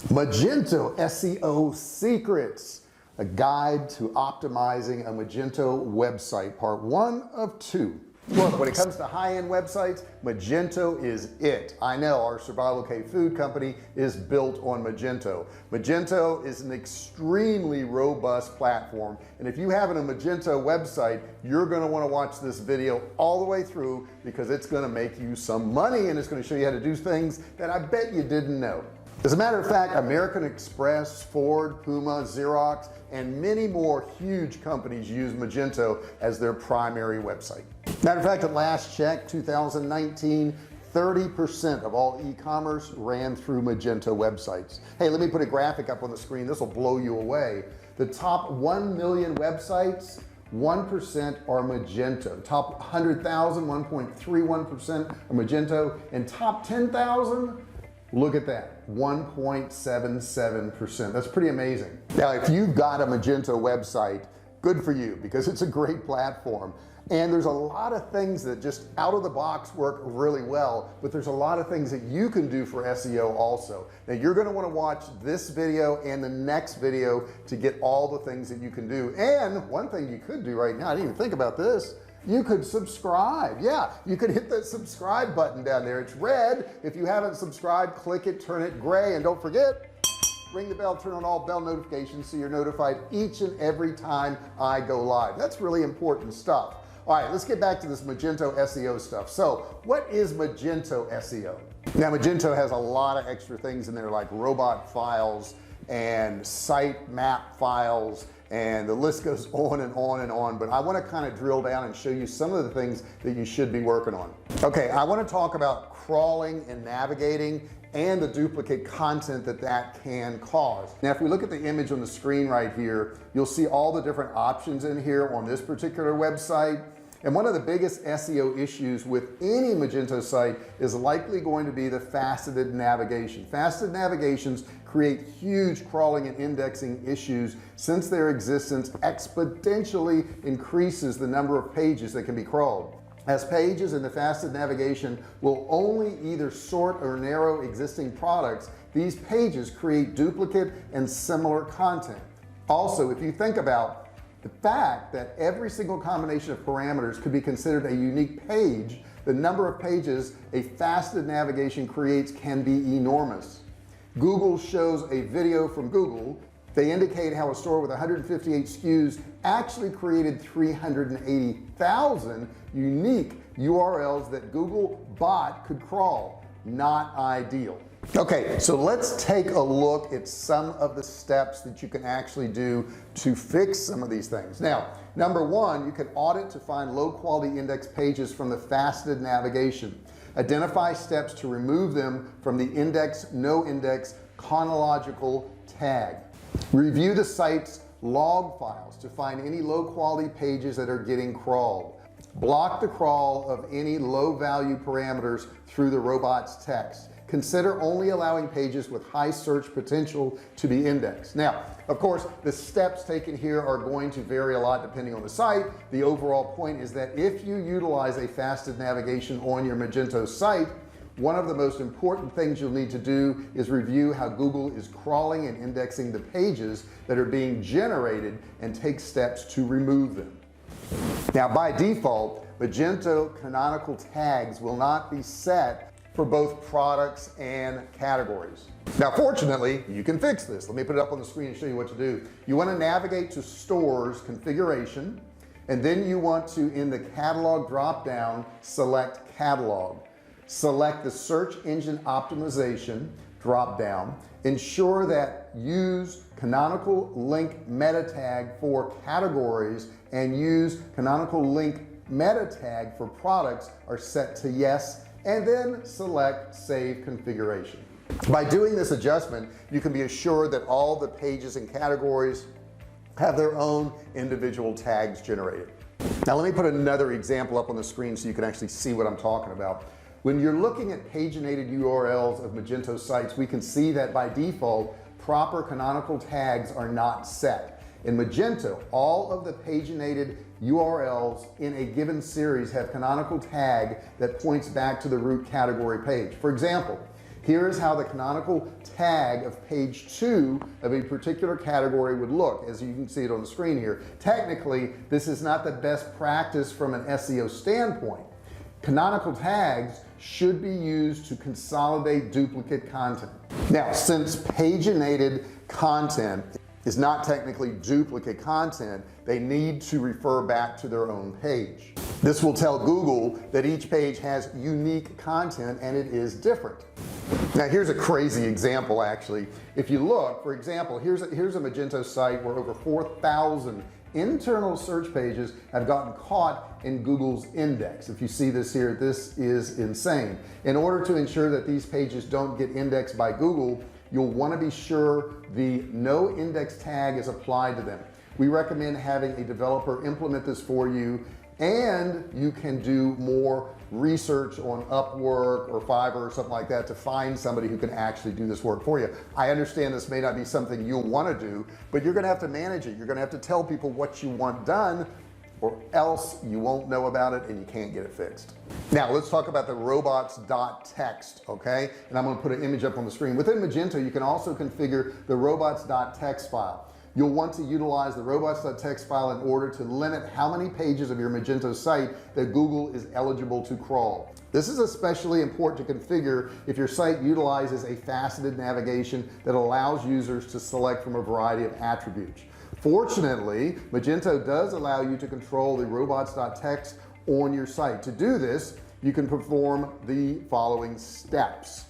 Magento SEO secrets, a guide to optimizing a Magento website, part 1 of 2. Look, when it comes to high-end websites, Magento is it. I know our Survival K food company is built on Magento. Magento is an extremely robust platform, and if you have a Magento website, you're going to want to watch this video all the way through, because it's going to make you some money and it's going to show you how to do things that I bet you didn't know. As a matter of fact, American Express, Ford, Puma, Xerox, and many more huge companies use Magento as their primary website. Matter of fact, at last check, 2019, 30% of all e-commerce ran through Magento websites. Hey, let me put a graphic up on the screen. This will blow you away. The top 1 million websites, 1% are Magento. Top 100,000, 1.31% are Magento, and top 10,000, look at that, 1.77%. that's pretty amazing. Now if you've got a Magento website, good for you, because it's a great platform, and there's a lot of things that just out of the box work really well, but there's a lot of things that you can do for SEO also. Now you're going to want to watch this video and the next video to get all the things that you can do. And one thing you could do right now, I didn't even think about this, you could subscribe. Yeah, you could hit that subscribe button down there. It's red. If you haven't subscribed, click it, turn it gray, and don't forget, ring the bell, turn on all bell notifications so you're notified each and every time I go live. That's really important stuff. All right, let's get back to this Magento SEO stuff. So what is Magento SEO? Now Magento has a lot of extra things in there, like robot files and sitemap files, and the list goes on and on and on, but I want to kind of drill down and show you some of the things that you should be working on. Okay, I want to talk about crawling and navigating and the duplicate content that can cause. Now if we look at the image on the screen right here, you'll see all the different options in here on this particular website. And one of the biggest SEO issues with any Magento site is likely going to be the faceted navigation. Faceted navigations create huge crawling and indexing issues, since their existence exponentially increases the number of pages that can be crawled. As pages in the faceted navigation will only either sort or narrow existing products, these pages create duplicate and similar content. Also, if you think about the fact that every single combination of parameters could be considered a unique page, the number of pages a faceted navigation creates can be enormous. Google shows a video from Google. They indicate how a store with 158 SKUs actually created 380,000 unique URLs that Google bot could crawl. Not ideal. Okay, so let's take a look at some of the steps that you can actually do to fix some of these things. Now, number 1, you can audit to find low quality index pages from the faceted navigation. Identify steps to remove them from the index, no index, chronological tag. Review the site's log files to find any low quality pages that are getting crawled. Block the crawl of any low value parameters through the robots text. Consider only allowing pages with high search potential to be indexed. Now of course the steps taken here are going to vary a lot depending on the site. The overall point is that if you utilize a faceted navigation on your Magento site, one of the most important things you'll need to do is review how Google is crawling and indexing the pages that are being generated, and take steps to remove them. Now by default, Magento canonical tags will not be set for both products and categories. Now fortunately you can fix this. Let me put it up on the screen and show you what to do. You want to navigate to stores configuration, and then you want to, in the catalog drop down, select catalog. Select the search engine optimization drop down. Ensure that use canonical link meta tag for categories and use canonical link meta tag for products are set to yes, and then select save configuration. By doing this adjustment, you can be assured that all the pages and categories have their own individual tags generated. Now let me put another example up on the screen so you can actually see what I'm talking about. When you're looking at paginated URLs of Magento sites, we can see that by default proper canonical tags are not set. In Magento, all of the paginated URLs in a given series have canonical tag that points back to the root category page. For example, Here's how the canonical tag of page 2 of a particular category would look, as you can see it on the screen here. Technically, this is not the best practice from an SEO standpoint. Canonical tags should be used to consolidate duplicate content. Now, since paginated content is not technically duplicate content, they need to refer back to their own page. This will tell Google that each page has unique content and it is different. Now here's a crazy example. Actually, if you look, for example, here's a Magento site where over 4,000 internal search pages have gotten caught in Google's index. If you see this here, this is insane. In order to ensure that these pages don't get indexed by Google, you'll want to be sure the no index tag is applied to them. We recommend having a developer implement this for you, and you can do more research on Upwork or Fiverr or something like that to find somebody who can actually do this work for you. I understand this may not be something you'll want to do, but you're gonna have to manage it. You're gonna have to tell people what you want done, or else you won't know about it and you can't get it fixed. Now let's talk about the robots.txt. okay, and I'm going to put an image up on the screen. Within Magento, you can also configure the robots.txt file. You'll want to utilize the robots.txt file in order to limit how many pages of your Magento site that Google is eligible to crawl. This is especially important to configure if your site utilizes a faceted navigation that allows users to select from a variety of attributes. Fortunately, Magento does allow you to control the robots.txt on your site. To do this, you can perform the following steps.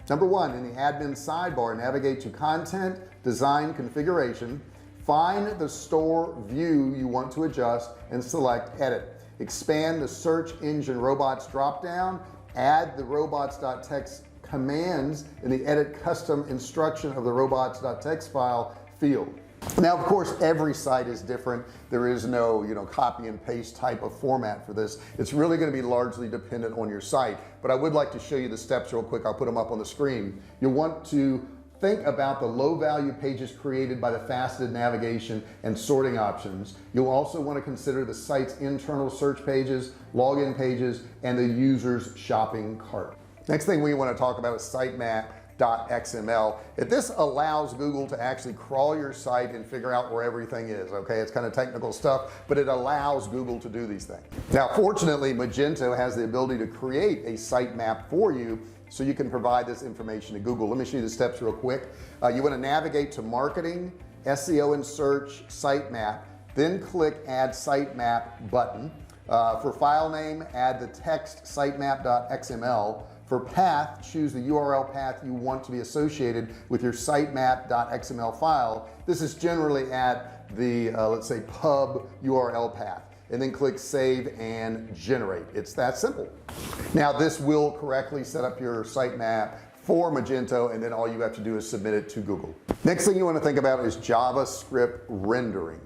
Number 1, in the admin sidebar, navigate to content, design, configuration, find the store view you want to adjust and select edit. Expand the search engine robots dropdown, add the robots.txt commands in the edit custom instruction of the robots.txt file field. Now of course every site is different. There is no copy and paste type of format for this. It's really going to be largely dependent on your site, but I would like to show you the steps real quick. I'll put them up on the screen. You'll want to think about the low value pages created by the faceted navigation and sorting options. You'll also want to consider the site's internal search pages, login pages, and the user's shopping cart. Next thing we want to talk about is SITEMAP.XML. This allows Google to actually crawl your site and figure out where everything is. Okay, it's kind of technical stuff, but it allows Google to do these things. Now fortunately, Magento has the ability to create a sitemap for you, so you can provide this information to Google. Let me show you the steps real quick. You want to navigate to marketing, SEO and search, sitemap, then click add sitemap button. For file name, add the text sitemap.xml. For path, choose the URL path you want to be associated with your sitemap.xml file. This is generally at the let's say pub URL path, and then click save and generate. It's that simple. Now this will correctly set up your sitemap for Magento, and then all you have to do is submit it to Google. Next thing you want to think about is JavaScript rendering.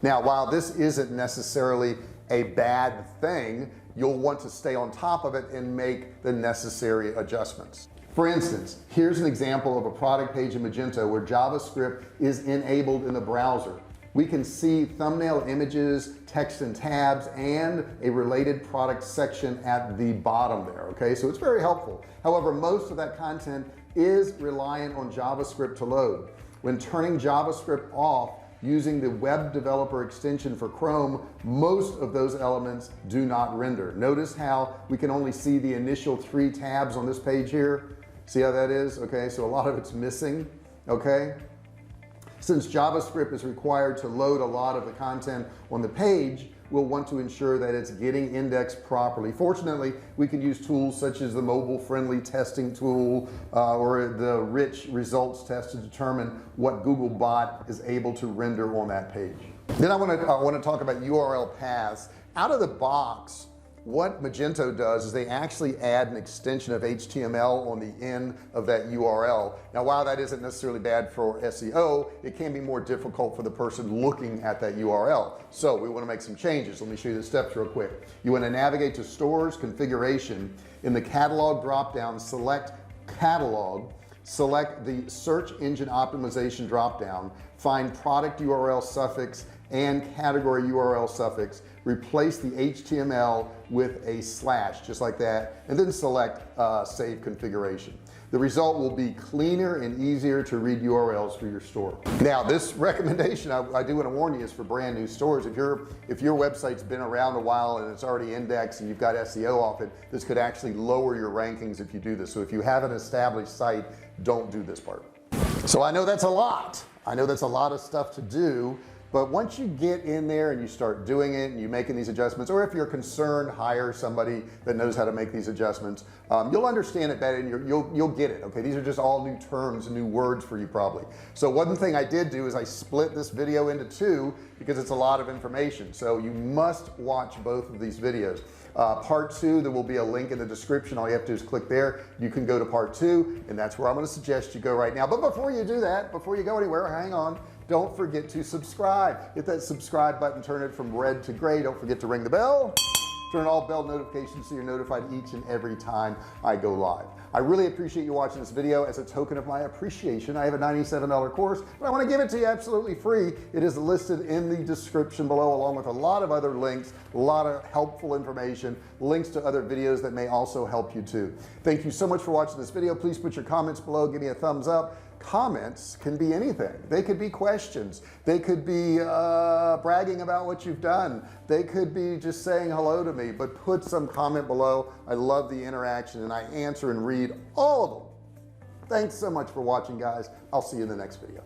Now while this isn't necessarily a bad thing, you'll want to stay on top of it and make the necessary adjustments. For instance, here's an example of a product page in Magento where JavaScript is enabled in the browser. We can see thumbnail images, text and tabs, and a related product section at the bottom there. Okay, so it's very helpful. However, most of that content is reliant on JavaScript to load. When turning JavaScript off using the web developer extension for Chrome, most of those elements do not render. Notice how we can only see the initial 3 tabs on this page here. See how that is? Okay, so a lot of it's missing. Okay, since JavaScript is required to load a lot of the content on the page, we'll want to ensure that it's getting indexed properly. Fortunately, we can use tools such as the mobile friendly testing tool or the rich results test to determine what Googlebot is able to render on that page. Then I want to talk about URL paths. Out of the box, what Magento does is they actually add an extension of HTML on the end of that URL. Now while that isn't necessarily bad for SEO, it can be more difficult for the person looking at that URL. So we want to make some changes. Let me show you the steps real quick. You want to navigate to stores, configuration. In the catalog dropdown, select catalog, select the search engine optimization dropdown, find product URL suffix and category URL suffix, replace the HTML with a slash just like that, and then select save configuration. The result will be cleaner and easier to read URLs for your store. Now this recommendation I do want to warn you is for brand new stores. If your website's been around a while and it's already indexed and you've got SEO off it, this could actually lower your rankings if you do this. So if you have an established site, don't do this part. So I know that's a lot. I know that's a lot of stuff to do, but once you get in there and you start doing it and you're making these adjustments, or if you're concerned, hire somebody that knows how to make these adjustments. You'll understand it better and you'll get it. Okay, these are just all new terms and new words for you probably. So one thing I did do is I split this video into two because it's a lot of information, so you must watch both of these videos. Part two, there will be a link in the description. All you have to do is click there. You can go to part two, and that's where I'm going to suggest you go right now. But before you do that, before you go anywhere, hang on, don't forget to subscribe. Hit that subscribe button, turn it from red to gray. Don't forget to ring the bell, turn all bell notifications so you're notified each and every time I go live. I really appreciate you watching this video. As a token of my appreciation, I have a $97 course, but I want to give it to you absolutely free. It is listed in the description below, along with a lot of other links, a lot of helpful information, links to other videos that may also help you too. Thank you so much for watching this video. Please put your comments below, give me a thumbs up. Comments can be anything. They could be questions, they could be bragging about what you've done, they could be just saying hello to me, but put some comment below. I love the interaction and I answer and read all of them. Thanks so much for watching, guys. I'll see you in the next video.